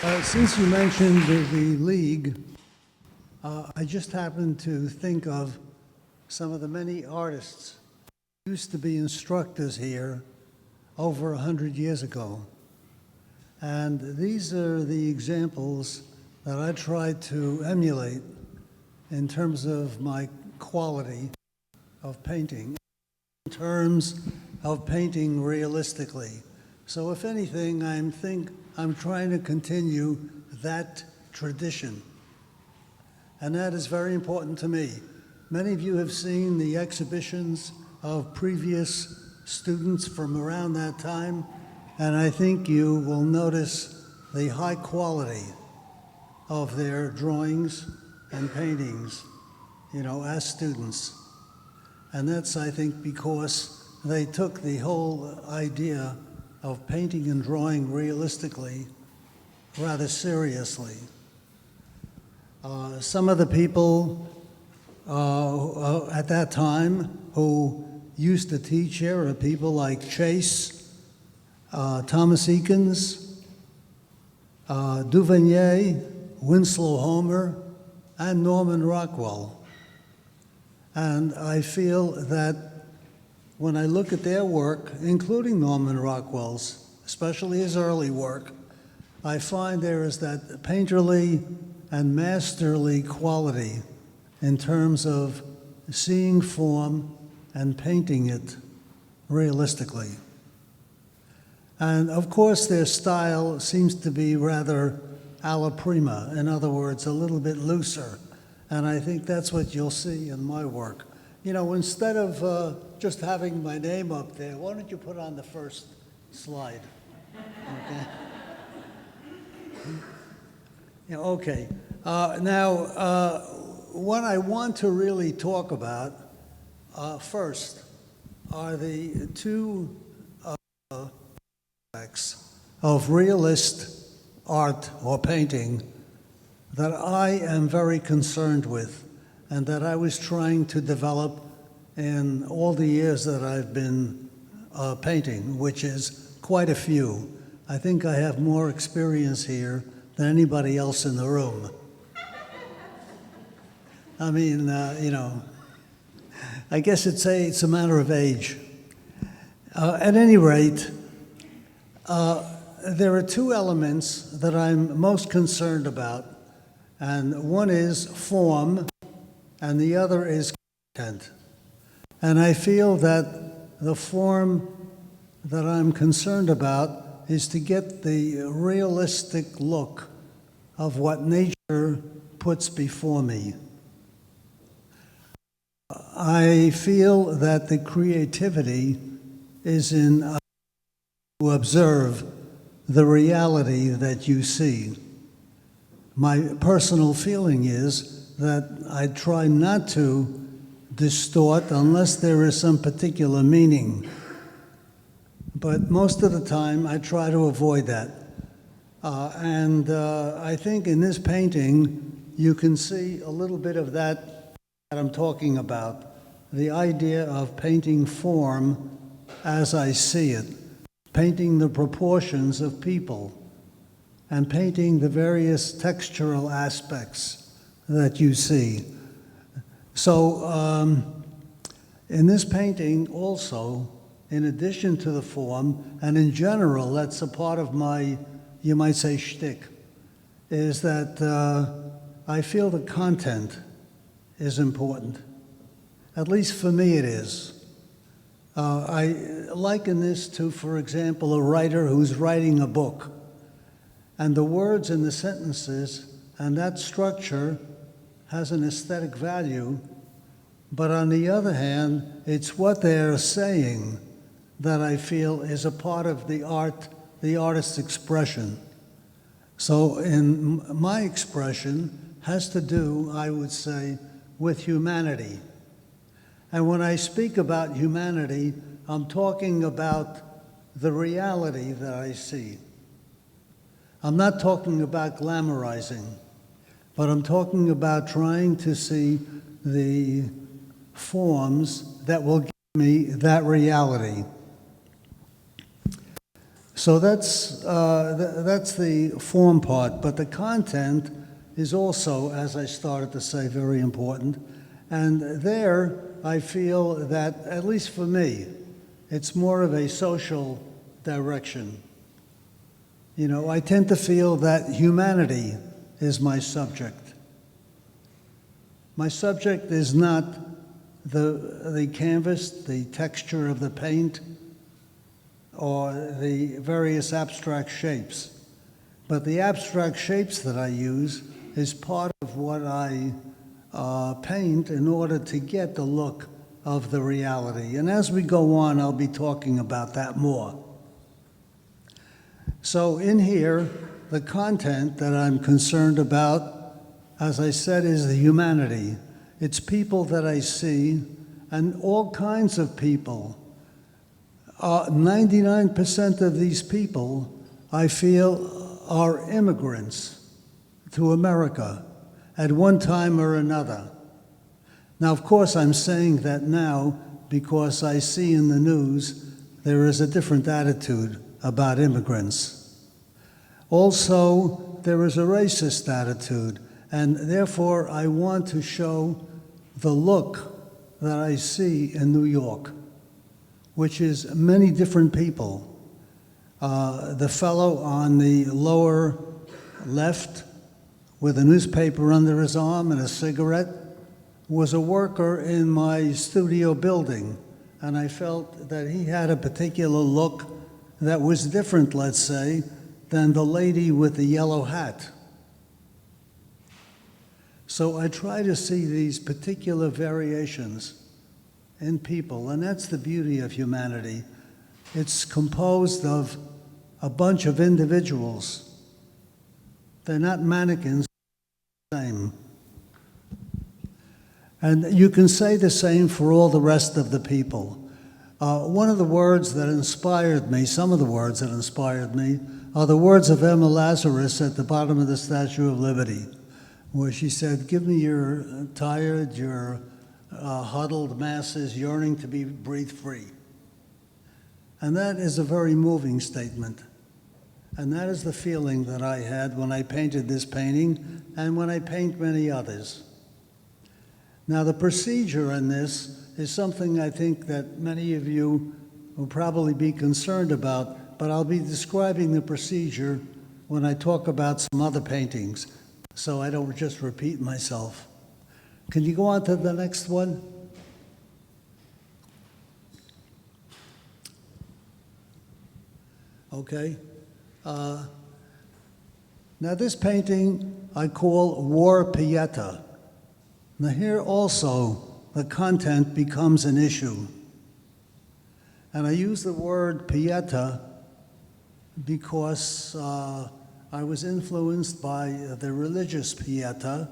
Since you mentioned the League, I just happened to think of some of the many artists who used to be instructors here over 100 years ago. And these are the examples that I tried to emulate in terms of my quality of painting, in terms of painting realistically. So if anything, I'm trying to continue that tradition. And that is very important to me. Many of you have seen the exhibitions of previous students from around that time, and I think you will notice the high quality of their drawings and paintings, as students. And that's, I think, because they took the whole idea of painting and drawing realistically rather seriously. Some of the people at that time who used to teach here are people like Chase, Thomas Eakins, Duvenier, Winslow Homer, and Norman Rockwell. And I feel that when I look at their work, including Norman Rockwell's, especially his early work, I find there is that painterly and masterly quality in terms of seeing form and painting it realistically. And of course, their style seems to be rather alla prima, in other words, a little bit looser. And I think that's what you'll see in my work. Instead of just having my name up there, why don't you put on the first slide? Okay. Okay. Now, what I want to really talk about first are the two aspects of realist art or painting that I am very concerned with and that I was trying to develop in all the years that I've been painting, which is quite a few. I think I have more experience here than anybody else in the room. I mean, I guess it's a matter of age. At any rate, there are two elements that I'm most concerned about, and one is form, and the other is content. And I feel that the form that I'm concerned about is to get the realistic look of what nature puts before me. I feel that the creativity is in to observe the reality that you see. My personal feeling is that I try not to distort unless there is some particular meaning. But most of the time, I try to avoid that. And I think in this painting, you can see a little bit of that I'm talking about, the idea of painting form as I see it, painting the proportions of people, and painting the various textural aspects that you see. So in this painting also, in addition to the form, and in general, that's a part of my, you might say, shtick, is that I feel the content is important. At least for me it is. I liken this to, for example, a writer who's writing a book, and the words in the sentences and that structure has an aesthetic value, but on the other hand, it's what they're saying that I feel is a part of the art, the artist's expression. So in my expression has to do, I would say, with humanity. And when I speak about humanity, I'm talking about the reality that I see. I'm not talking about glamorizing, but I'm talking about trying to see the forms that will give me that reality. So that's the form part, but the content is also, as I started to say, very important. And there, I feel that, at least for me, it's more of a social direction. You know, I tend to feel that humanity is my subject. My subject is not the canvas, the texture of the paint, or the various abstract shapes. But the abstract shapes that I use is part of what I paint in order to get the look of the reality. And as we go on, I'll be talking about that more. So in here, the content that I'm concerned about, as I said, is the humanity. It's people that I see, and all kinds of people. 99% of these people, I feel, are immigrants to America at one time or another. Now, of course, I'm saying that now because I see in the news there is a different attitude about immigrants. Also, there is a racist attitude, and therefore I want to show the look that I see in New York, which is many different people. The fellow on the lower left with a newspaper under his arm and a cigarette was a worker in my studio building, and I felt that he had a particular look that was different, let's say, than the lady with the yellow hat. So I try to see these particular variations in people, and that's the beauty of humanity. It's composed of a bunch of individuals. They're not mannequins, the same. And you can say the same for all the rest of the people. One of the words that inspired me, some of the words that inspired me, are the words of Emma Lazarus at the bottom of the Statue of Liberty, where she said, "Give me your tired, your huddled masses yearning to be breathed free." And that is a very moving statement. And that is the feeling that I had when I painted this painting and when I paint many others. Now, the procedure in this is something I think that many of you will probably be concerned about, but I'll be describing the procedure when I talk about some other paintings, so I don't just repeat myself. Can you go on to the next one? Okay. Now this painting I call War Pieta. Now here also the content becomes an issue. And I use the word Pieta because I was influenced by the religious Pieta,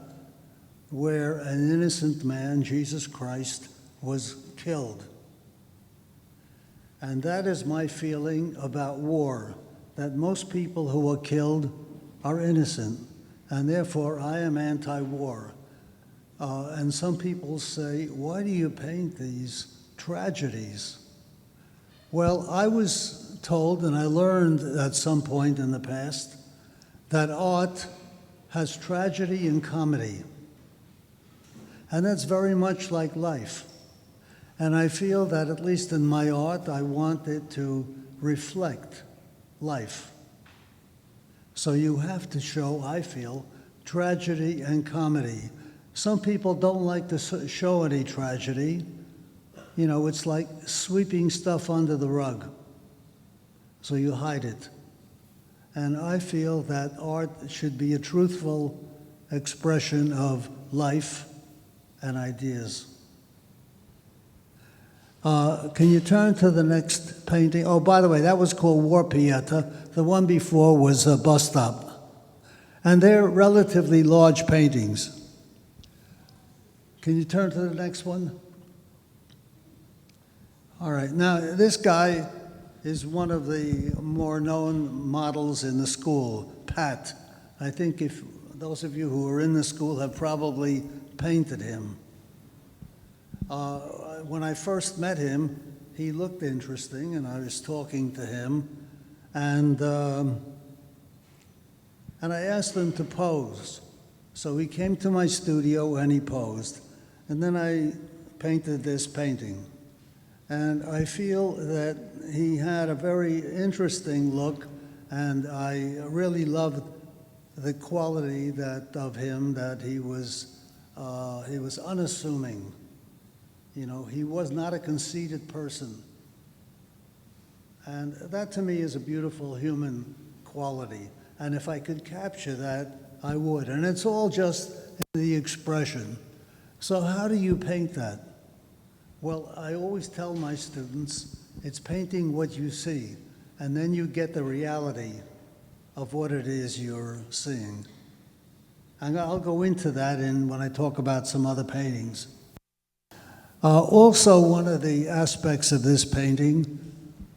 where an innocent man, Jesus Christ, was killed. And that is my feeling about war, that most people who are killed are innocent, and therefore I am anti-war. And some people say, why do you paint these tragedies? Well, I was told, and I learned at some point in the past, that art has tragedy and comedy. And that's very much like life. And I feel that, at least in my art, I want it to reflect life. So you have to show, I feel, tragedy and comedy. Some people don't like to show any tragedy. You know, it's like sweeping stuff under the rug. So you hide it. And I feel that art should be a truthful expression of life and ideas. Can you turn to the next painting? Oh, by the way, that was called War Pieta. The one before was a bus stop. And they're relatively large paintings. Can you turn to the next one? All right, now this guy is one of the more known models in the school, Pat. I think if those of you who are in the school have probably painted him. When I first met him, he looked interesting, and I was talking to him, And, um, and I asked him to pose. So he came to my studio and he posed. And then I painted this painting. And I feel that he had a very interesting look, and I really loved the quality of him, that he was unassuming. You know, he was not a conceited person. And that to me is a beautiful human quality. And if I could capture that, I would. And it's all just in the expression. So how do you paint that? Well, I always tell my students, it's painting what you see, and then you get the reality of what it is you're seeing. And I'll go into that when I talk about some other paintings. Also, one of the aspects of this painting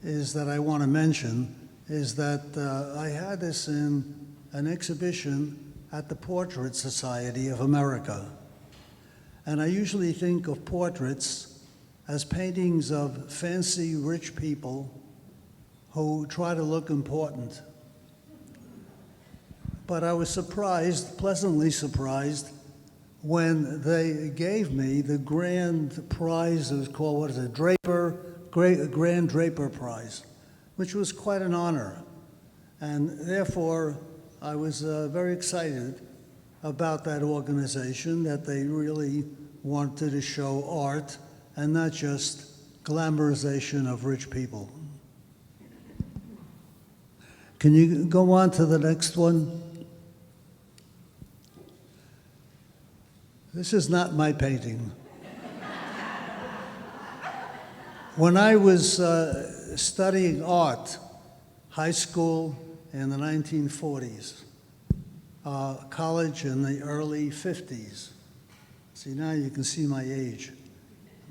is that I want to mention is that I had this in an exhibition at the Portrait Society of America. And I usually think of portraits as paintings of fancy, rich people who try to look important. But I was surprised, pleasantly surprised, when they gave me the grand prize. It was called, what is it, Grand Draper Prize, which was quite an honor. And therefore, I was very excited about that organization, that they really wanted to show art and not just glamorization of rich people. Can you go on to the next one? This is not my painting. When I was studying art, high school in the 1940s, college in the early 50s. See, now you can see my age,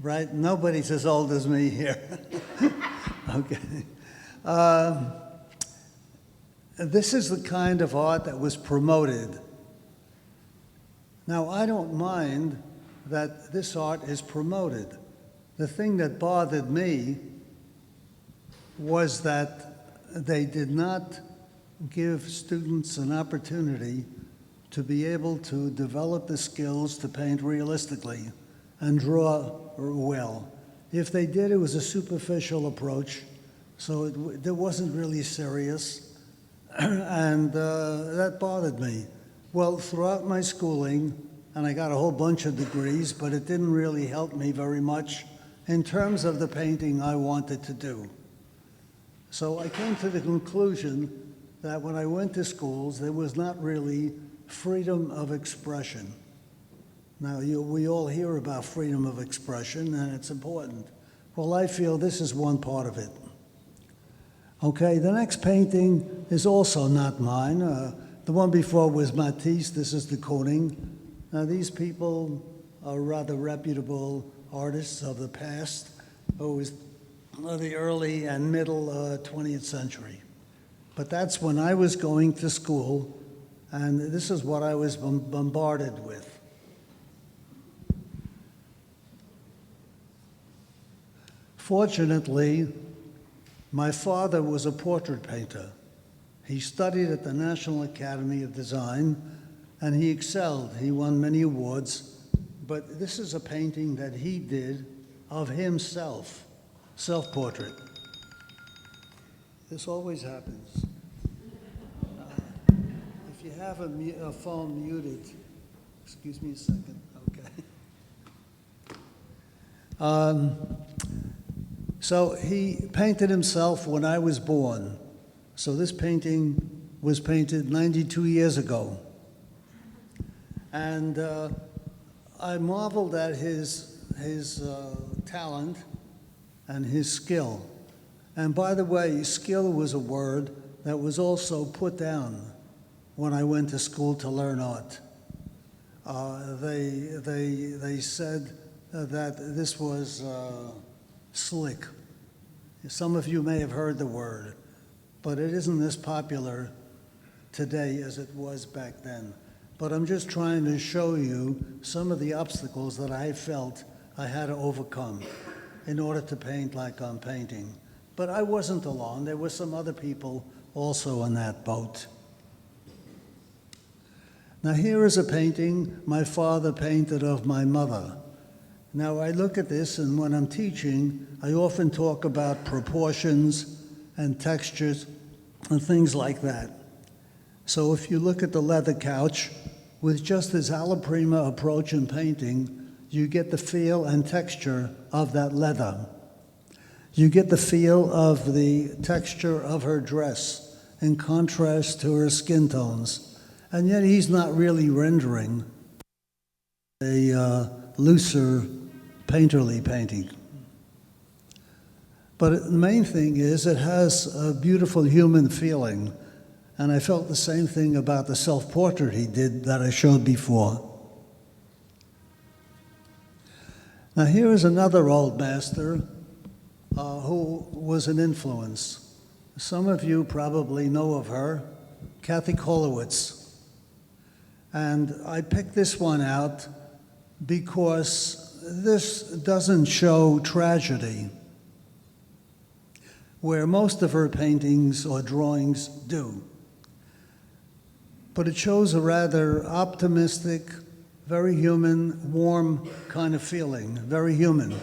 right? Nobody's as old as me here. Okay. This is the kind of art that was promoted. Now, I don't mind that this art is promoted. The thing that bothered me was that they did not give students an opportunity to be able to develop the skills to paint realistically and draw well. If they did, it was a superficial approach, so it wasn't really serious, and that bothered me. Well, throughout my schooling, and I got a whole bunch of degrees, but it didn't really help me very much in terms of the painting I wanted to do. So I came to the conclusion that when I went to schools, there was not really freedom of expression. Now, we all hear about freedom of expression, and it's important. Well, I feel this is one part of it. Okay, the next painting is also not mine. The one before was Matisse. This is de Kooning. Now, these people are rather reputable artists of the past, who was the early and middle 20th century. But that's when I was going to school, and this is what I was bombarded with. Fortunately, my father was a portrait painter. He studied at the National Academy of Design, and he excelled. He won many awards, but this is a painting that he did of himself, self-portrait. This always happens. If you have a phone muted, excuse me a second, okay. So he painted himself when I was born. So this painting was painted 92 years ago. And I marveled at his talent and his skill. And by the way, skill was a word that was also put down when I went to school to learn art. They said that this was slick. Some of you may have heard the word, but it isn't as popular today as it was back then. But I'm just trying to show you some of the obstacles that I felt I had to overcome in order to paint like I'm painting. But I wasn't alone. There were some other people also in that boat. Now here is a painting my father painted of my mother. Now I look at this, and when I'm teaching, I often talk about proportions and textures and things like that. So if you look at the leather couch, with just this alla prima approach in painting, you get the feel and texture of that leather. You get the feel of the texture of her dress in contrast to her skin tones. And yet he's not really rendering a looser, painterly painting. But the main thing is it has a beautiful human feeling. And I felt the same thing about the self-portrait he did that I showed before. Now here is another old master who was an influence. Some of you probably know of her, Kathy Kolowitz. And I picked this one out because this doesn't show tragedy, where most of her paintings or drawings do. But it shows a rather optimistic, very human, warm kind of feeling, very human.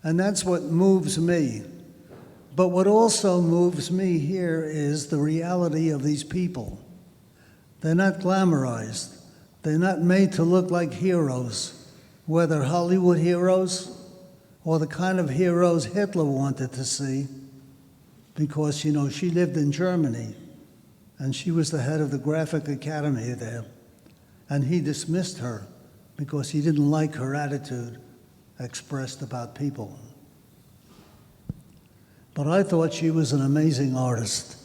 And that's what moves me. But what also moves me here is the reality of these people. They're not glamorized. They're not made to look like heroes, whether Hollywood heroes or the kind of heroes Hitler wanted to see, because, you know, she lived in Germany and she was the head of the Graphic Academy there. And he dismissed her because he didn't like her attitude expressed about people. But I thought she was an amazing artist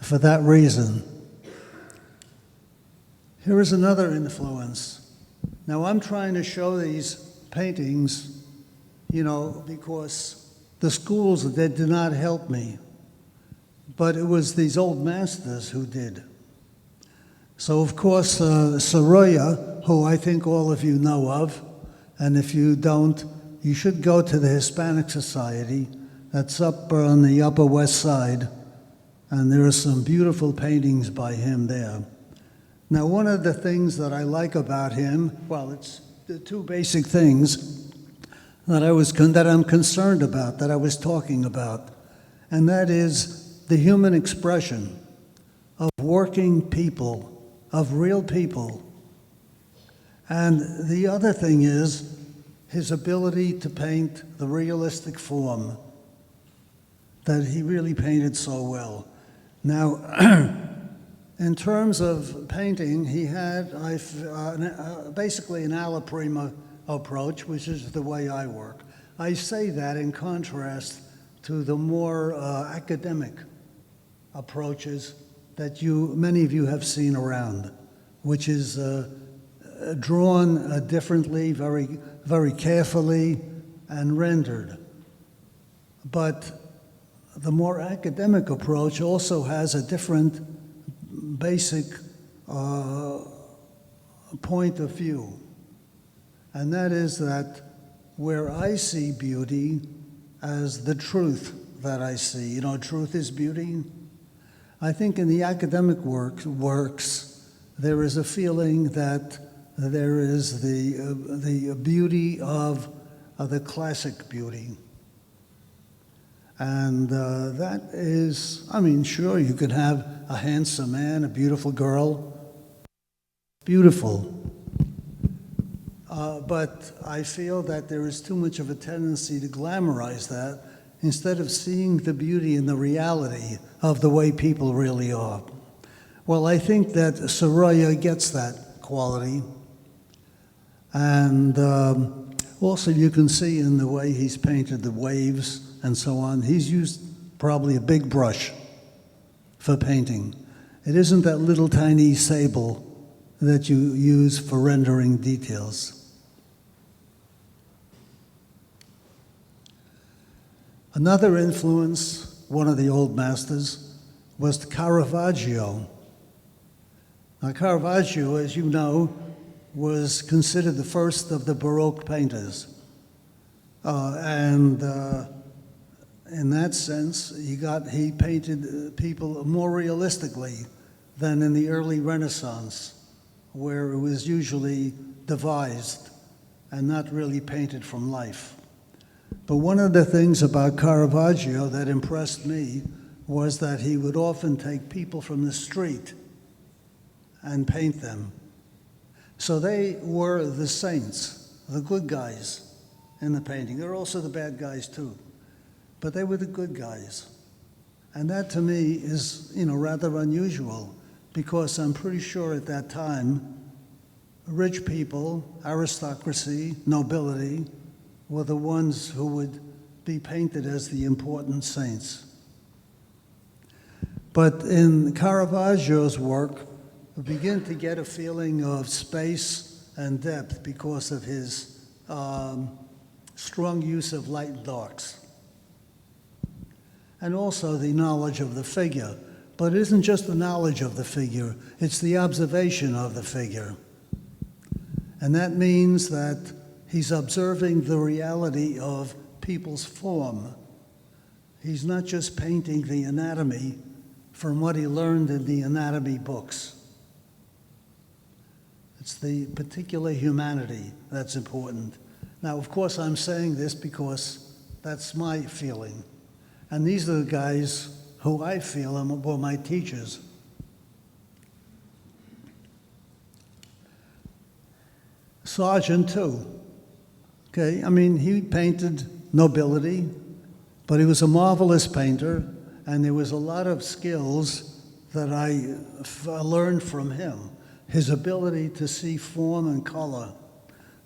for that reason. Here is another influence. Now I'm trying to show these paintings, you know, because the schools, they did not help me, but it was these old masters who did. So of course, Sorolla, who I think all of you know of, and if you don't, you should go to the Hispanic Society. That's up on the Upper West Side, and there are some beautiful paintings by him there. Now, one of the things that I like about him, well, it's the two basic things that I'm concerned about, that I was talking about, and that is the human expression of working people, of real people. And the other thing is his ability to paint the realistic form that he really painted so well. Now, in terms of painting, he had basically an alla prima approach, which is the way I work. I say that in contrast to the more academic approaches that many of you have seen around, which is drawn differently, very, very carefully, and rendered. But the more academic approach also has a different basic point of view, and that is that where I see beauty as the truth that I see, you know, truth is beauty. I think in the academic works there is a feeling that there is the beauty of the classic beauty. And that is, I mean, sure, you could have a handsome man, a beautiful girl, beautiful. But I feel that there is too much of a tendency to glamorize that instead of seeing the beauty and the reality of the way people really are. Well, I think that Sorolla gets that quality. And also you can see in the way he's painted the waves and so on, he's used probably a big brush for painting. It isn't that little tiny sable that you use for rendering details. Another influence, one of the old masters, was Caravaggio. Now Caravaggio, as you know, was considered the first of the Baroque painters. in that sense, he painted people more realistically than in the early Renaissance, where it was usually devised and not really painted from life. But one of the things about Caravaggio that impressed me was that he would often take people from the street and paint them. So they were the saints, the good guys in the painting. There were also the bad guys too, but they were the good guys. And that to me is, rather unusual, because I'm pretty sure at that time, rich people, aristocracy, nobility, were the ones who would be painted as the important saints. But in Caravaggio's work, we begin to get a feeling of space and depth because of his strong use of light and darks. And also the knowledge of the figure. But it isn't just the knowledge of the figure, it's the observation of the figure. And that means that he's observing the reality of people's form. He's not just painting the anatomy from what he learned in the anatomy books. It's the particular humanity that's important. Now, of course, I'm saying this because that's my feeling. And these are the guys who I feel were my teachers. Sargent, too. Okay, I mean, he painted nobility, but he was a marvelous painter, and there was a lot of skills that I learned from him. His ability to see form and color,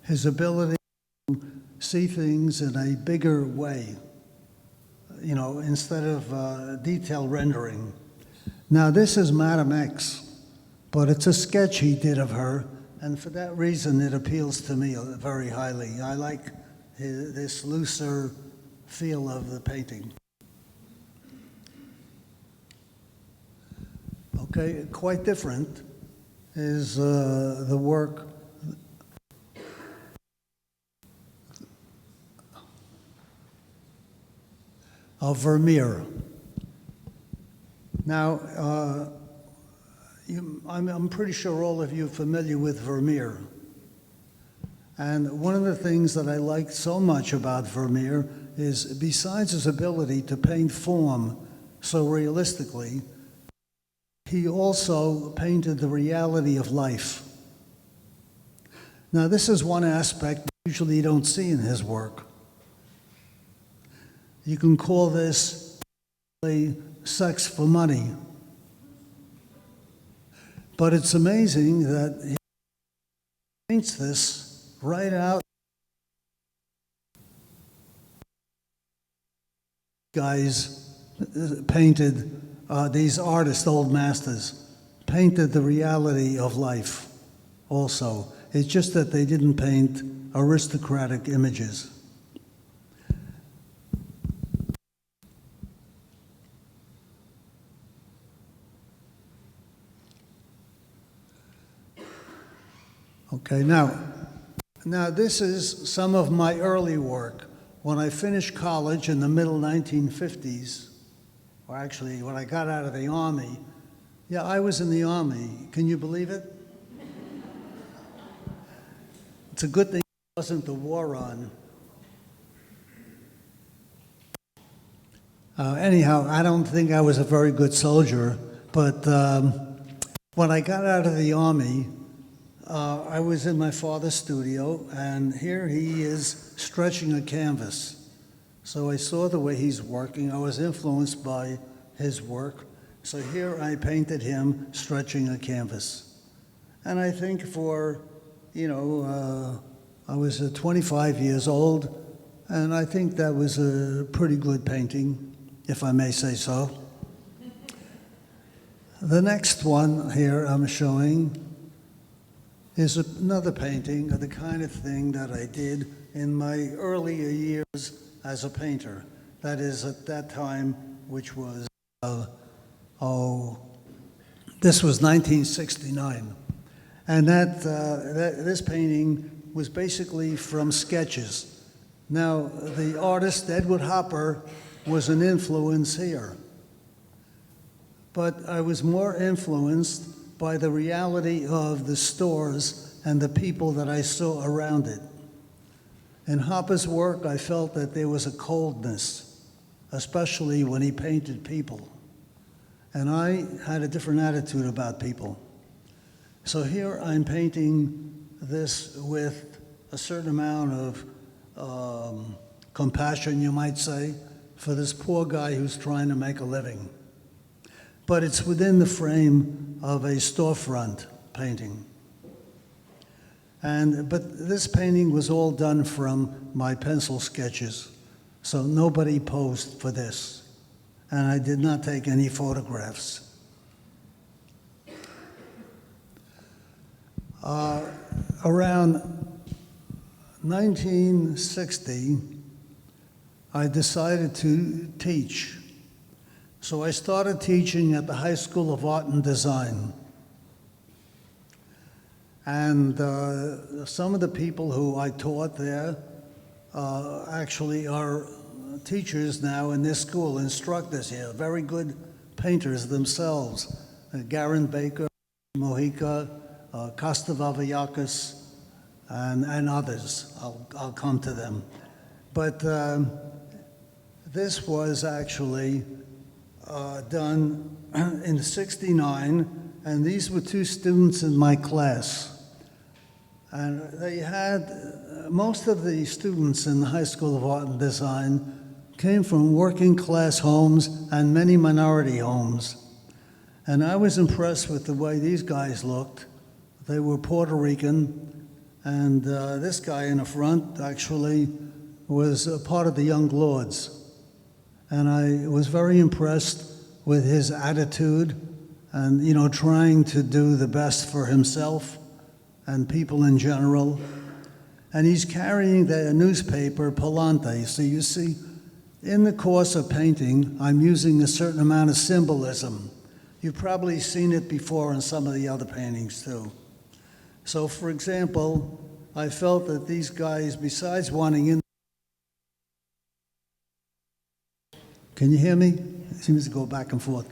his ability to see things in a bigger way, instead of detail rendering. Now, this is Madame X, but it's a sketch he did of her, and for that reason, it appeals to me very highly. I like this looser feel of the painting. Okay, quite different is the work of Vermeer. Now, I'm pretty sure all of you are familiar with Vermeer. And one of the things that I liked so much about Vermeer is, besides his ability to paint form so realistically, he also painted the reality of life. Now, this is one aspect usually you don't see in his work. You can call this sex for money. But it's amazing that he paints this right out. Guys painted, these artists, old masters, painted the reality of life also. It's just that they didn't paint aristocratic images. Okay, now this is some of my early work. When I finished college in the middle 1950s, or actually when I got out of the Army, yeah, I was in the Army. Can you believe it? It's a good thing it wasn't the war on. Anyhow, I don't think I was a very good soldier, but when I got out of the Army, I was in my father's studio, and here he is stretching a canvas. So I saw the way he's working. I was influenced by his work. So here I painted him stretching a canvas. And I think I was 25 years old, and I think that was a pretty good painting, if I may say so. The next one here I'm showing is another painting of the kind of thing that I did in my earlier years as a painter. That is, at that time, which was, this was 1969. And this painting was basically from sketches. Now, the artist, Edward Hopper, was an influence here. But I was more influenced by the reality of the stores and the people that I saw around it. In Hopper's work, I felt that there was a coldness, especially when he painted people. And I had a different attitude about people. So here I'm painting this with a certain amount of compassion, you might say, for this poor guy who's trying to make a living. But it's within the frame of a storefront painting. But this painting was all done from my pencil sketches, so nobody posed for this, and I did not take any photographs. Around 1960, I decided to teach. So I started teaching at the High School of Art and Design. And some of the people who I taught there actually are teachers now in this school, instructors here, very good painters themselves. Garin Baker, Mojica, Kostavavayakis, and others. I'll come to them. But this was actually done in '69, and these were two students in my class. And they had, most of the students in the High School of Art and Design came from working class homes and many minority homes. And I was impressed with the way these guys looked. They were Puerto Rican, and this guy in the front actually was a part of the Young Lords. And I was very impressed with his attitude and, you know, trying to do the best for himself and people in general. And he's carrying the newspaper, Palante. So you see, in the course of painting, I'm using a certain amount of symbolism. You've probably seen it before in some of the other paintings too. So for example, I felt that these guys, besides wanting in, can you hear me? It seems to go back and forth.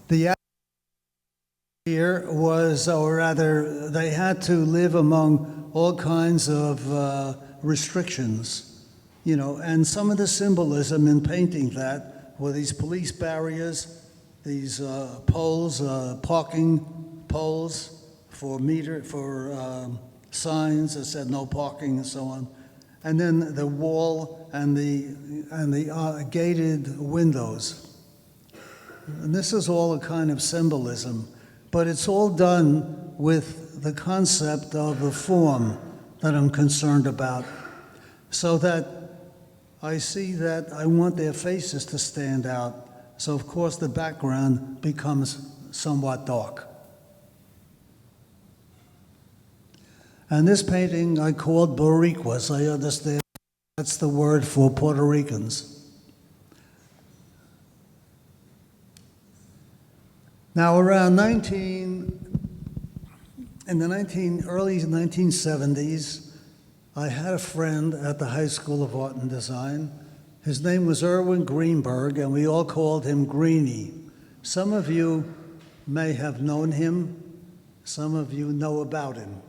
The here was, or rather, they had to live among all kinds of restrictions, you know, and some of the symbolism in painting that were these police barriers, these poles, parking poles for signs that said no parking and so on, and then the wall and the gated windows. And this is all a kind of symbolism. But it's all done with the concept of the form that I'm concerned about, so that I see that I want their faces to stand out. So of course the background becomes somewhat dark. And this painting I called Boricuas. I understand that's the word for Puerto Ricans. Now, around in the early 1970s, I had a friend at the High School of Art and Design. His name was Erwin Greenberg, and we all called him Greenie. Some of you may have known him. Some of you know about him.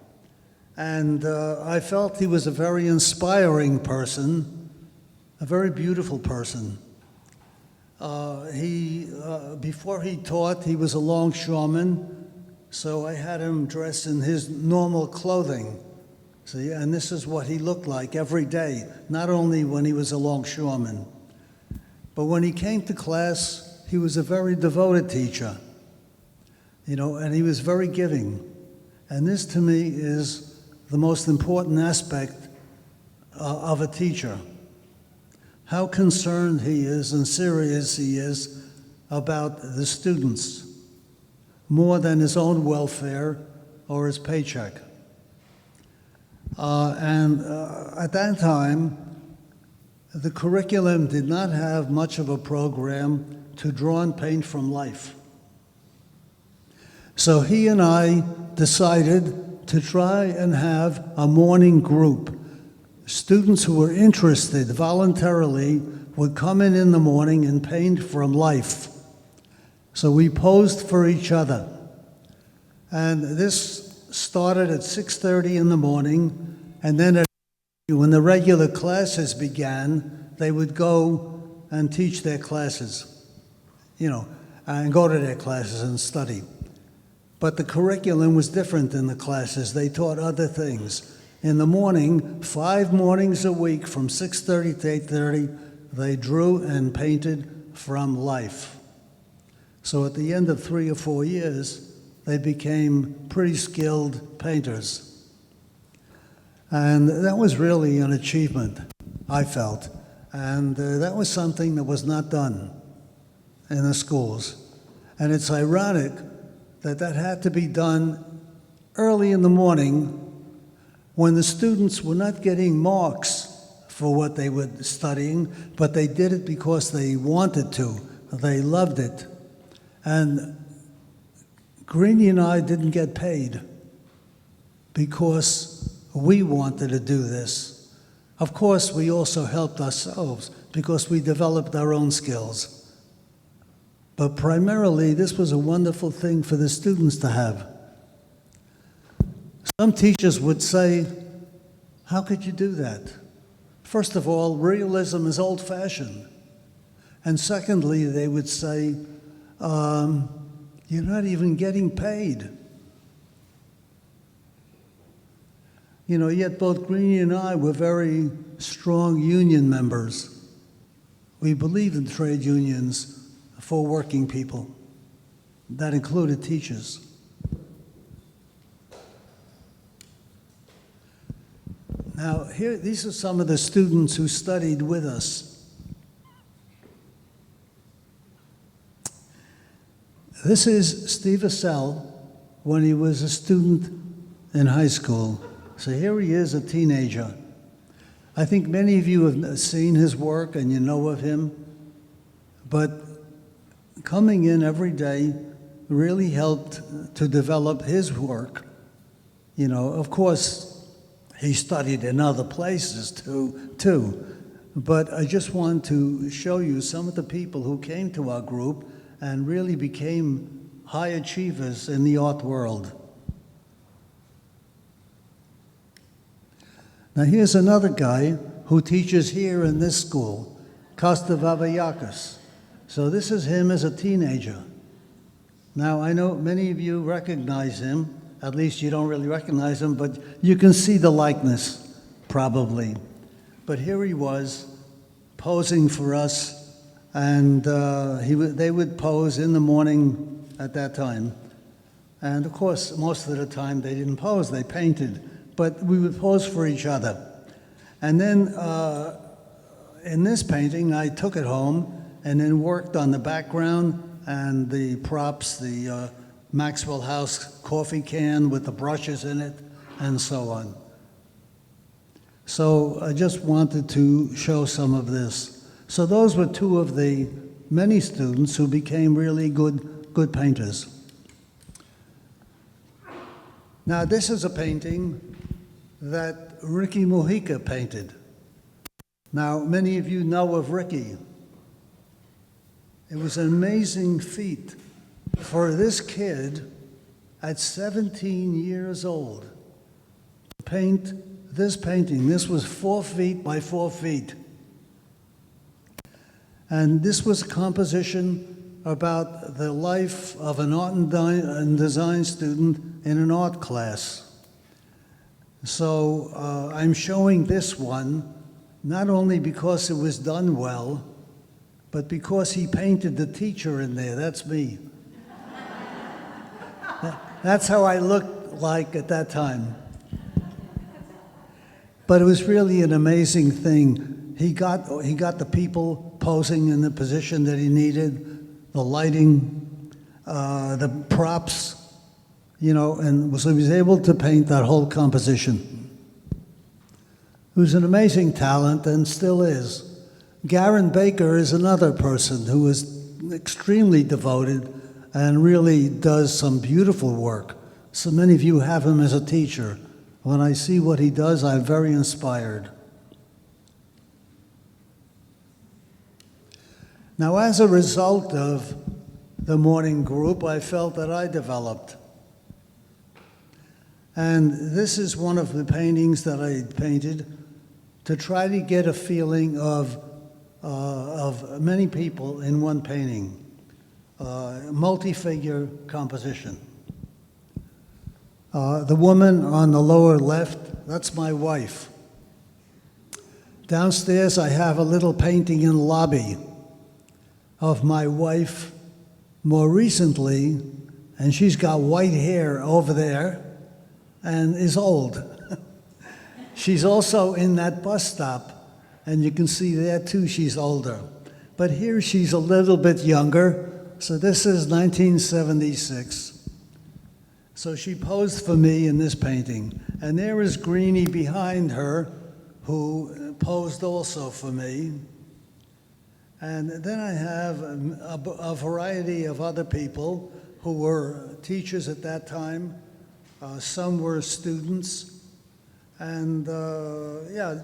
And I felt he was a very inspiring person, a very beautiful person. Before he taught, he was a longshoreman, so I had him dressed in his normal clothing. See, and this is what he looked like every day, not only when he was a longshoreman, but when he came to class, he was a very devoted teacher, you know, and he was very giving. And this, to me, is the most important aspect of a teacher. How concerned he is and serious he is about the students, more than his own welfare or his paycheck. At that time, the curriculum did not have much of a program to draw and paint from life. So he and I decided to try and have a morning group students who were interested voluntarily would come in the morning and paint from life. So we posed for each other. And this started at 6:30 in the morning, and then when the regular classes began, they would go and teach their classes, and go to their classes and study. But the curriculum was different in the classes. They taught other things. In the morning, 5 mornings a week from 6:30 to 8:30, they drew and painted from life. So at the end of 3 or 4 years, they became pretty skilled painters. And that was really an achievement, I felt. And that was something that was not done in the schools. And it's ironic that that had to be done early in the morning when the students were not getting marks for what they were studying, but they did it because they wanted to. They loved it. And Greenie and I didn't get paid because we wanted to do this. Of course, we also helped ourselves because we developed our own skills. But primarily, this was a wonderful thing for the students to have. Some teachers would say, how could you do that? First of all, realism is old-fashioned. And secondly, they would say, you're not even getting paid. Yet both Greenie and I were very strong union members. We believed in trade unions for working people. That included teachers. Now, these are some of the students who studied with us. This is Steve Assell when he was a student in high school. So here he is, a teenager. I think many of you have seen his work and you know of him, but coming in every day really helped to develop his work. Of course, he studied in other places too, but I just want to show you some of the people who came to our group and really became high achievers in the art world. Now here's another guy who teaches here in this school, Costa Vavayakis. So this is him as a teenager. Now I know many of you recognize him, at least you don't really recognize him, but you can see the likeness, probably. But here he was, posing for us, and they would pose in the morning at that time. And of course, most of the time they didn't pose, they painted. But we would pose for each other. And then in this painting, I took it home and then worked on the background and the props, the Maxwell House coffee can with the brushes in it, and so on. So I just wanted to show some of this. So those were two of the many students who became really good painters. Now this is a painting that Ricky Mujica painted. Now, many of you know of Ricky. It was an amazing feat for this kid at 17 years old to paint this painting. This was 4 feet by 4 feet. And this was a composition about the life of an art and design student in an art class. So I'm showing this one not only because it was done well, but because he painted the teacher in there. That's me. That's how I looked like at that time. But it was really an amazing thing. He got the people posing in the position that he needed, the lighting, the props, and so he was able to paint that whole composition. He was an amazing talent and still is. Garen Baker is another person who is extremely devoted and really does some beautiful work. So many of you have him as a teacher. When I see what he does, I'm very inspired. Now, as a result of the morning group, I felt that I developed. And this is one of the paintings that I painted to try to get a feeling of many people in one painting, multi-figure composition. The woman on the lower left, that's my wife. Downstairs, I have a little painting in the lobby of my wife more recently, and she's got white hair over there and is old. She's also in that bus stop, and you can see there too she's older. But here she's a little bit younger, so this is 1976. So she posed for me in this painting, and there is Greenie behind her, who posed also for me. And then I have a variety of other people who were teachers at that time. Some were students, and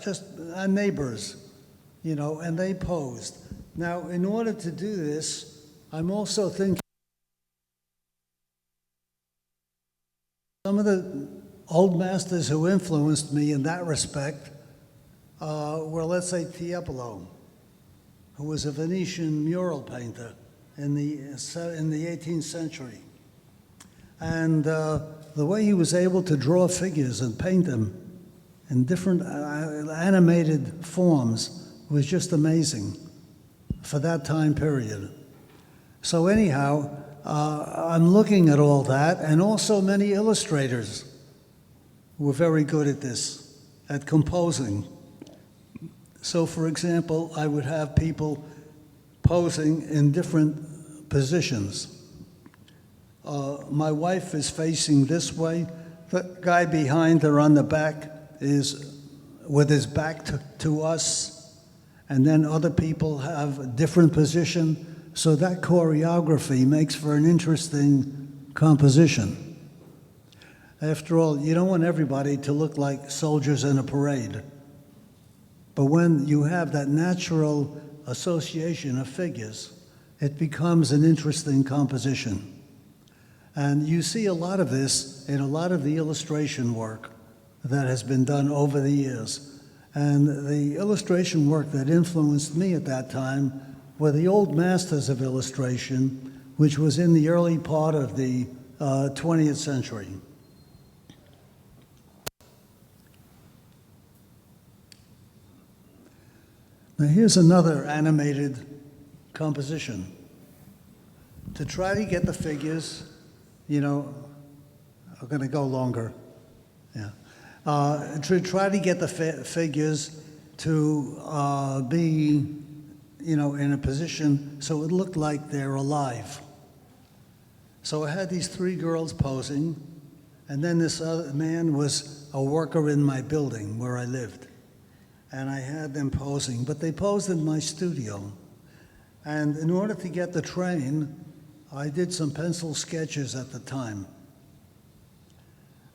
just neighbors, and they posed. Now, in order to do this, I'm also thinking some of the old masters who influenced me in that respect were, let's say, Tiepolo, who was a Venetian mural painter in the 18th century. And the way he was able to draw figures and paint them in different animated forms was just amazing for that time period. So anyhow, I'm looking at all that, and also many illustrators were very good at this, at composing. So for example, I would have people posing in different positions. My wife is facing this way. The guy behind her on the back is with his back to us, and then other people have a different position. So that choreography makes for an interesting composition. After all, you don't want everybody to look like soldiers in a parade. But when you have that natural association of figures, it becomes an interesting composition. And you see a lot of this in a lot of the illustration work that has been done over the years. And the illustration work that influenced me at that time were the old masters of illustration, which was in the early part of the 20th century. Now here's another animated composition. To try to get the figures, I'm going to go longer. Yeah. To try to get the figures to be, in a position so it looked like they're alive. So I had these three girls posing, and then this other man was a worker in my building where I lived. And I had them posing, but they posed in my studio. And in order to get the train, I did some pencil sketches at the time.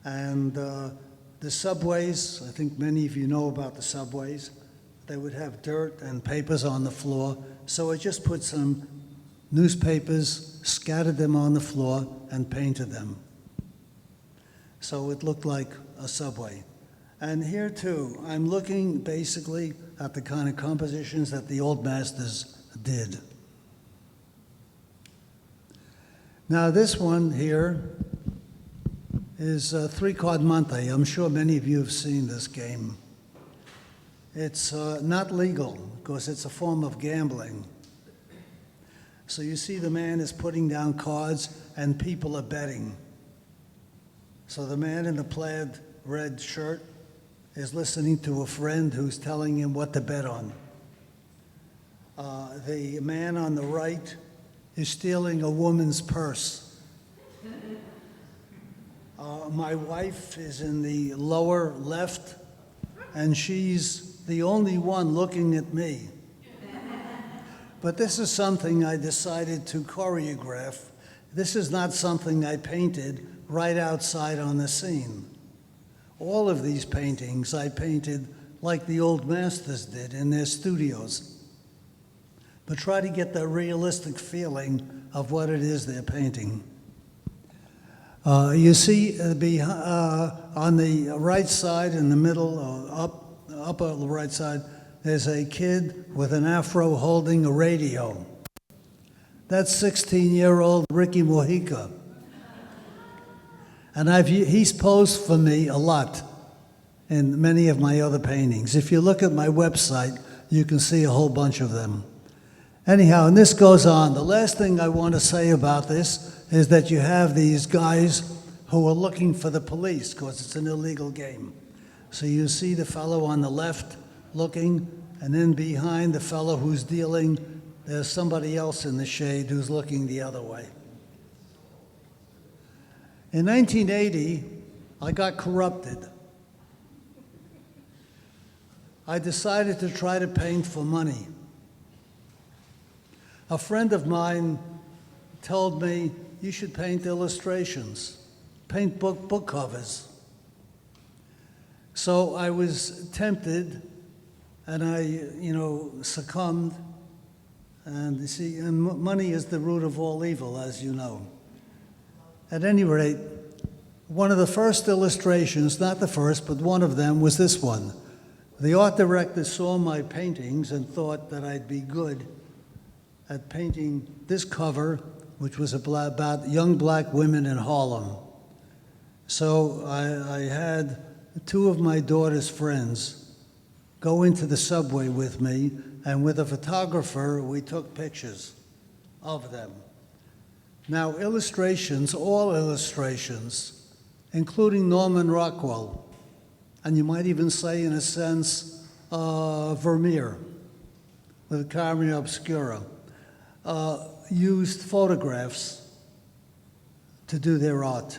And the subways, I think many of you know about the subways, they would have dirt and papers on the floor. So I just put some newspapers, scattered them on the floor, and painted them. So it looked like a subway. And here too, I'm looking basically at the kind of compositions that the old masters did. Now this one here is three-card Monte. I'm sure many of you have seen this game. It's not legal because it's a form of gambling. So you see the man is putting down cards and people are betting. So the man in the plaid red shirt is listening to a friend who's telling him what to bet on. The man on the right is stealing a woman's purse. My wife is in the lower left, and she's the only one looking at me. But this is something I decided to choreograph. This is not something I painted right outside on the scene. All of these paintings I painted like the old masters did in their studios. but try to get the realistic feeling of what it is they're painting. You see on the right side, in the middle, upper right side, there's a kid with an afro holding a radio. That's 16-year-old Ricky Mojica. And he's posed for me a lot in many of my other paintings. If you look at my website, you can see a whole bunch of them. Anyhow, and this goes on. The last thing I want to say about this is that you have these guys who are looking for the police because it's an illegal game. So you see the fellow on the left looking, and then behind the fellow who's dealing, there's somebody else in the shade who's looking the other way. In 1980, I got corrupted. I decided to try to paint for money. A friend of mine told me, you should paint illustrations, paint book covers. So I was tempted, and I, succumbed. And you see, and money is the root of all evil, as you know. At any rate, one of the first illustrations, not the first, but one of them was this one. The art director saw my paintings and thought that I'd be good at painting this cover, which was about young black women in Harlem. So I had two of my daughter's friends go into the subway with me, and with a photographer, we took pictures of them. Now, illustrations, all illustrations, including Norman Rockwell, and you might even say, in a sense, Vermeer, with Camera Obscura, used photographs to do their art.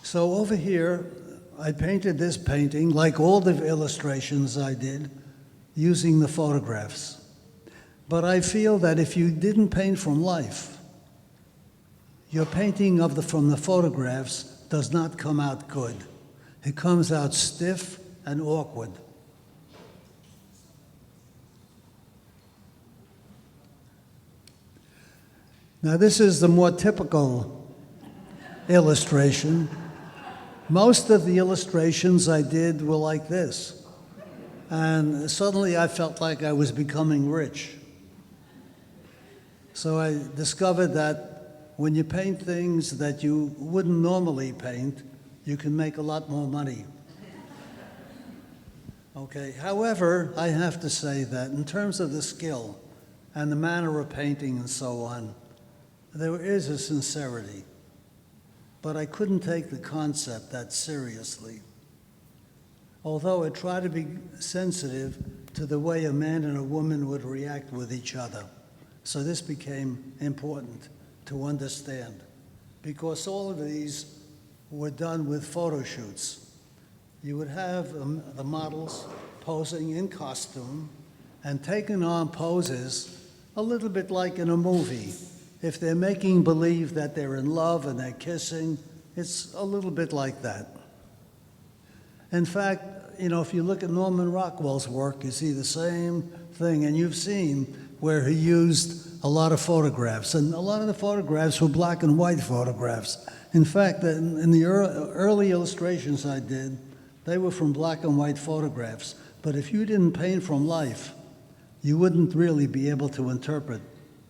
So over here, I painted this painting, like all the illustrations I did, using the photographs. But I feel that if you didn't paint from life, your painting from the photographs does not come out good. It comes out stiff and awkward. Now this is the more typical illustration. Most of the illustrations I did were like this. And suddenly I felt like I was becoming rich. So I discovered that when you paint things that you wouldn't normally paint, you can make a lot more money. Okay, however, I have to say that in terms of the skill and the manner of painting and so on, there is a sincerity. But I couldn't take the concept that seriously. Although I try to be sensitive to the way a man and a woman would react with each other. So this became important to understand, because all of these were done with photo shoots. You would have the models posing in costume and taking on poses a little bit like in a movie. If they're making believe that they're in love and they're kissing, it's a little bit like that. In fact, if you look at Norman Rockwell's work, you see the same thing, and you've seen where he used a lot of photographs, and a lot of the photographs were black and white photographs. In fact, in the early illustrations I did, they were from black and white photographs. But if you didn't paint from life, you wouldn't really be able to interpret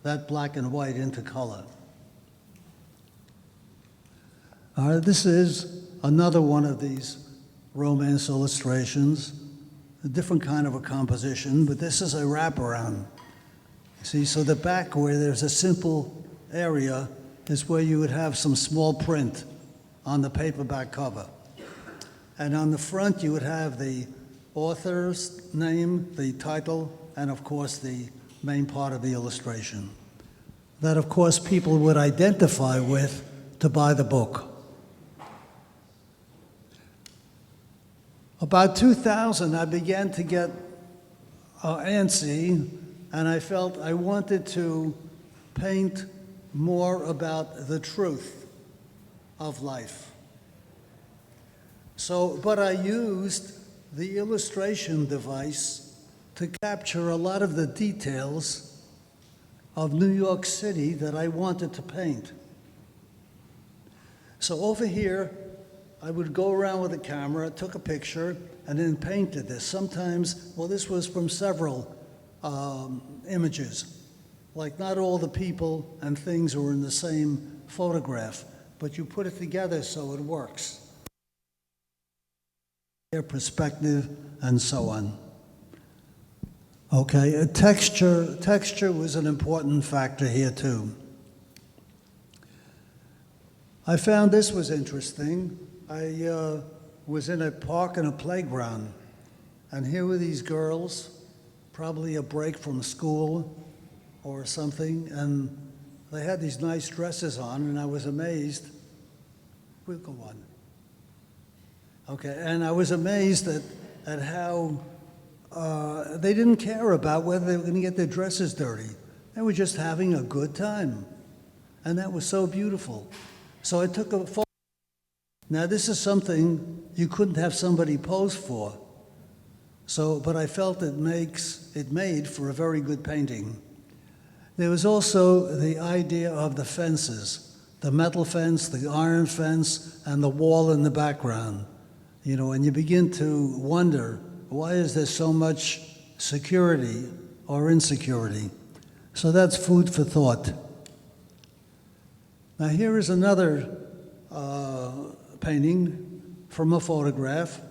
that black and white into color. This is another one of these romance illustrations, a different kind of a composition, but this is a wraparound. See, so the back where there's a simple area is where you would have some small print on the paperback cover. And on the front, you would have the author's name, the title, and of course the main part of the illustration. That, of course, people would identify with to buy the book. About 2000, I began to get antsy, and I felt I wanted to paint more about the truth of life. But I used the illustration device to capture a lot of the details of New York City that I wanted to paint. So over here, I would go around with a camera, took a picture, and then painted this. Sometimes, well, this was from several images. Like not all the people and things were in the same photograph, but you put it together so it works. Their perspective and so on. Okay, texture was an important factor here too. I found this was interesting. I was in a park and a playground, and here were these girls, probably a break from school or something, and they had these nice dresses on, and I was amazed. We'll go on. Okay, and I was amazed at how they didn't care about whether they were going to get their dresses dirty. They were just having a good time, and that was so beautiful. So I took a photo. Now this is something you couldn't have somebody pose for. So, but I felt it made for a very good painting. There was also the idea of the fences, the metal fence, the iron fence, and the wall in the background. You know, and you begin to wonder, why is there so much security or insecurity? So that's food for thought. Now here is another painting from a photograph,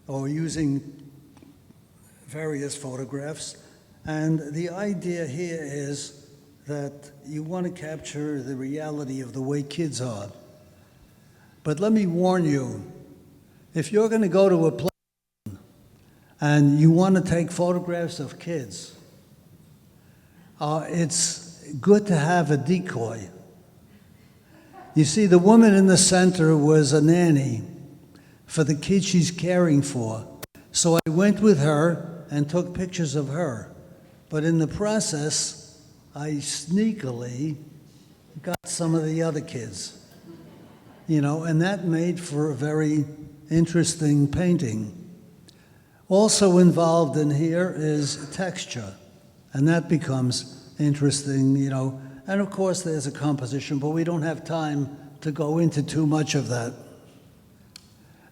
or using various photographs. And the idea here is that you want to capture the reality of the way kids are. But let me warn you, if you're going to go to a place and you want to take photographs of kids, it's good to have a decoy. You see, the woman in the center was a nanny for the kids she's caring for. So I went with her and took pictures of her. But in the process, I sneakily got some of the other kids, you know, and that made for a very interesting painting. Also involved in here is texture, and that becomes interesting, you know. And of course there's a composition, but we don't have time to go into too much of that.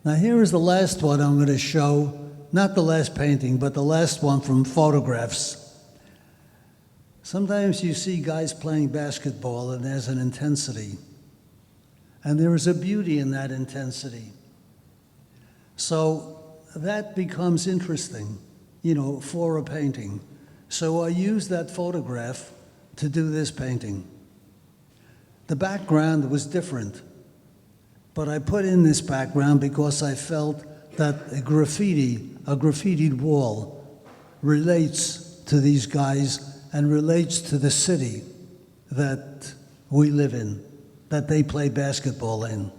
Now here is the last one I'm going to show, not the last painting, but the last one from photographs. Sometimes you see guys playing basketball and there's an intensity, and there is a beauty in that intensity. So that becomes interesting, you know, for a painting. So I used that photograph to do this painting. The background was different, but I put in this background because I felt that a graffitied wall relates to these guys and relates to the city that we live in, that they play basketball in.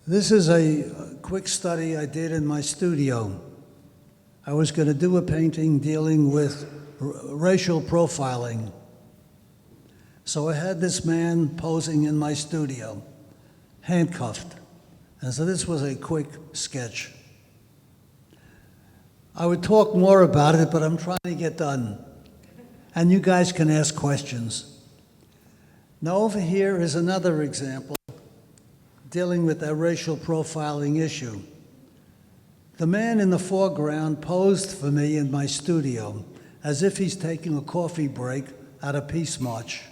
This is a quick study I did in my studio. I was going to do a painting dealing with racial profiling. So I had this man posing in my studio, handcuffed. And so this was a quick sketch. I would talk more about it, but I'm trying to get done. And you guys can ask questions. Now over here is another example dealing with that racial profiling issue. The man in the foreground posed for me in my studio as if he's taking a coffee break at a peace march.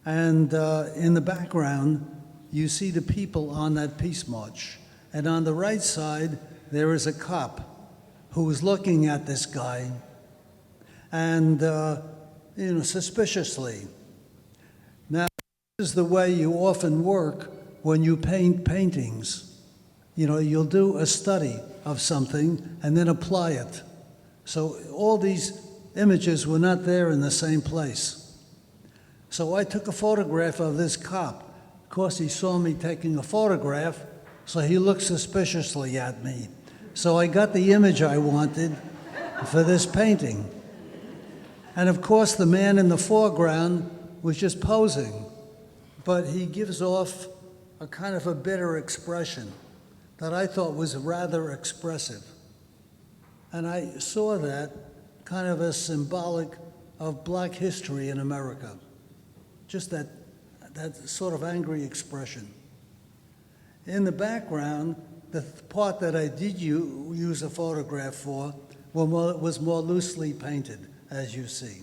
And in the background, you see the people on that peace march. And on the right side, there is a cop who is looking at this guy and, you know, suspiciously. Now, this is the way you often work when you paint paintings. You know, you'll do a study of something and then apply it. So all these images were not there in the same place. So I took a photograph of this cop. Of course, he saw me taking a photograph, so he looked suspiciously at me. So I got the image I wanted for this painting. And of course, the man in the foreground was just posing, but he gives off a kind of a bitter expression. that I thought was rather expressive. And I saw that kind of as symbolic of Black history in America, just that sort of angry expression. In the background, the part that I did use a photograph for was more loosely painted, as you see.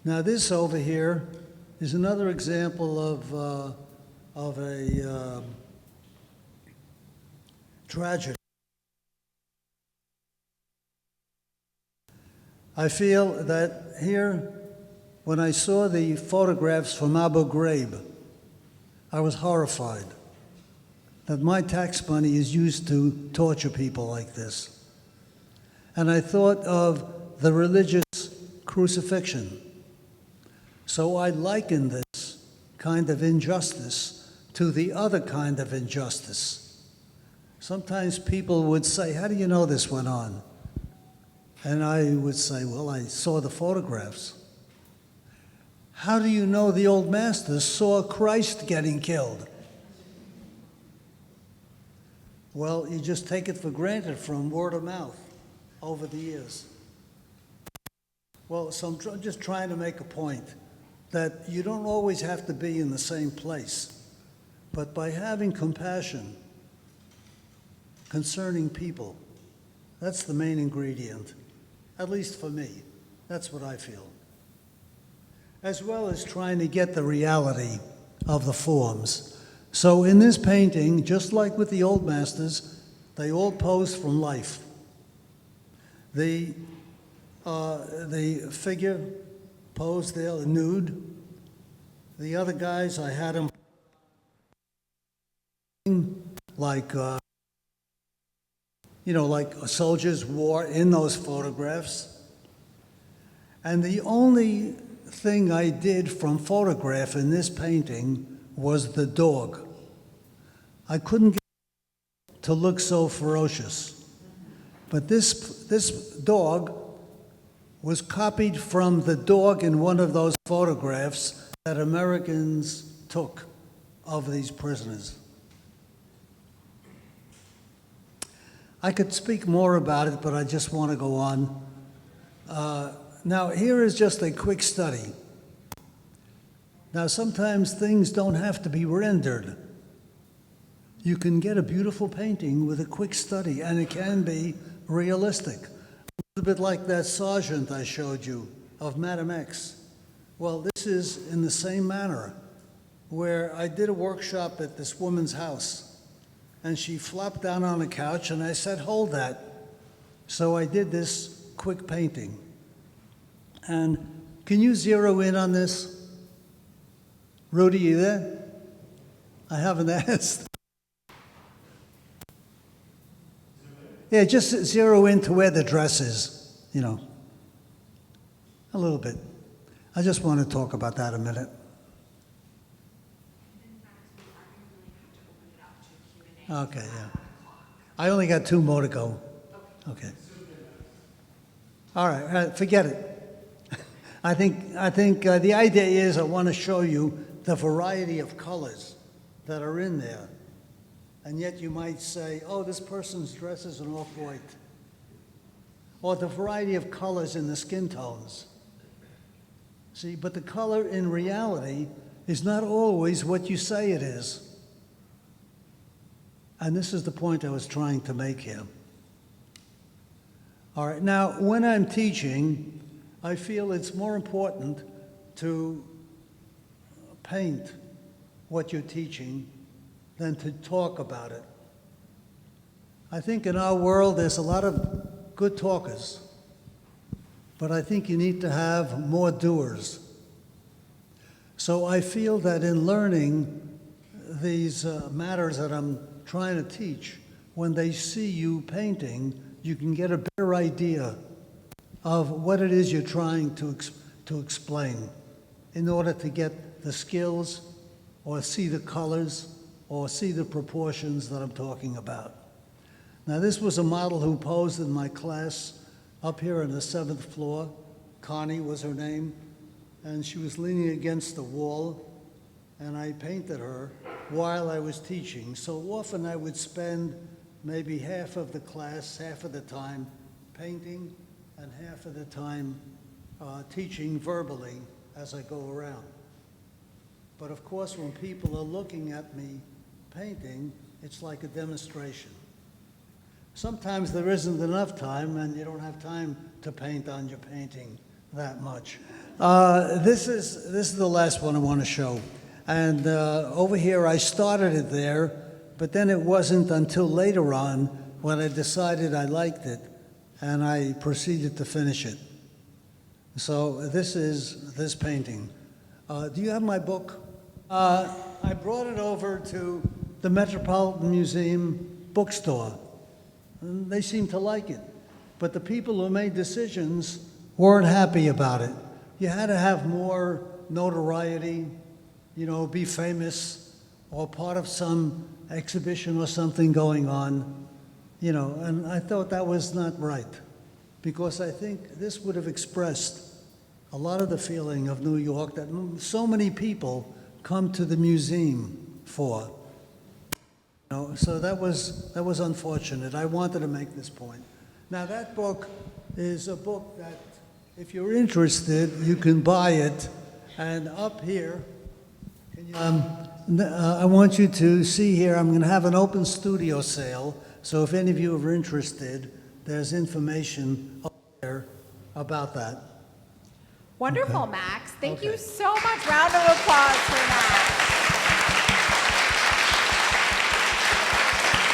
Now this over here is another example of a tragedy. I feel that here, when I saw the photographs from Abu Ghraib, I was horrified that my tax money is used to torture people like this. And I thought of the religious crucifixion. So I liken this kind of injustice to the other kind of injustice. Sometimes people would say, "How do you know this went on?" And I would say, "Well, I saw the photographs." How do you know the old masters saw Christ getting killed? Well, you just take it for granted from word of mouth over the years. Well, so I'm just trying to make a point that you don't always have to be in the same place, but by having compassion concerning people, that's the main ingredient, at least for me. That's what I feel. As well as trying to get the reality of the forms. So in this painting, just like with the old masters, they all pose from life. The figure posed there, nude. The other guys, I had them like, like soldiers wore in those photographs. And the only thing I did from photograph in this painting was the dog. I couldn't get it to look so ferocious. But this dog was copied from the dog in one of those photographs that Americans took of these prisoners. I could speak more about it, but I just want to go on. Now, here is just a quick study. Now, sometimes things don't have to be rendered. You can get a beautiful painting with a quick study, and it can be realistic. A little bit like that sergeant I showed you of Madame X. Well, this is in the same manner, where I did a workshop at this woman's house, and she flopped down on the couch, and I said, "Hold that." So I did this quick painting. And can you zero in on this? Rudy, you there? I haven't asked. Yeah, just zero into where the dress is, a little bit. I just want to talk about that a minute. Okay, yeah. I only got 2 more to go. Okay. All right, forget it. I think the idea is I want to show you the variety of colors that are in there. And yet you might say, "Oh, this person's dress is an off-white." Or the variety of colors in the skin tones. See, but the color in reality is not always what you say it is. And this is the point I was trying to make here. All right, now when I'm teaching, I feel it's more important to paint what you're teaching than to talk about it. I think in our world there's a lot of good talkers, but I think you need to have more doers. So I feel that in learning these matters that I'm trying to teach, when they see you painting, you can get a better idea of what it is you're trying to explain in order to get the skills or see the colors or see the proportions that I'm talking about. Now, this was a model who posed in my class up here on the 7th floor. Connie was her name, and she was leaning against the wall. and I painted her while I was teaching. So often I would spend maybe half of the class, half of the time painting, and half of the time teaching verbally as I go around. But of course, when people are looking at me painting, it's like a demonstration. Sometimes there isn't enough time, and you don't have time to paint on your painting that much. This is the last one I want to show. And over here, I started it there, but then it wasn't until later on when I decided I liked it, and I proceeded to finish it. So this is this painting. Do you have my book? I brought it over to the Metropolitan Museum bookstore. And they seemed to like it. But the people who made decisions weren't happy about it. You had to have more notoriety, you know, be famous, or part of some exhibition or something going on, you know, and I thought that was not right, because I think this would have expressed a lot of the feeling of New York that so many people come to the museum for. You know, so that was unfortunate. I wanted to make this point. Now that book is a book that, if you're interested, you can buy it. And up here, I want you to see here, I'm going to have an open studio sale. So if any of you are interested, there's information up there about that. Wonderful, Okay. Max. Thank Okay. you so much. Round of applause for Max.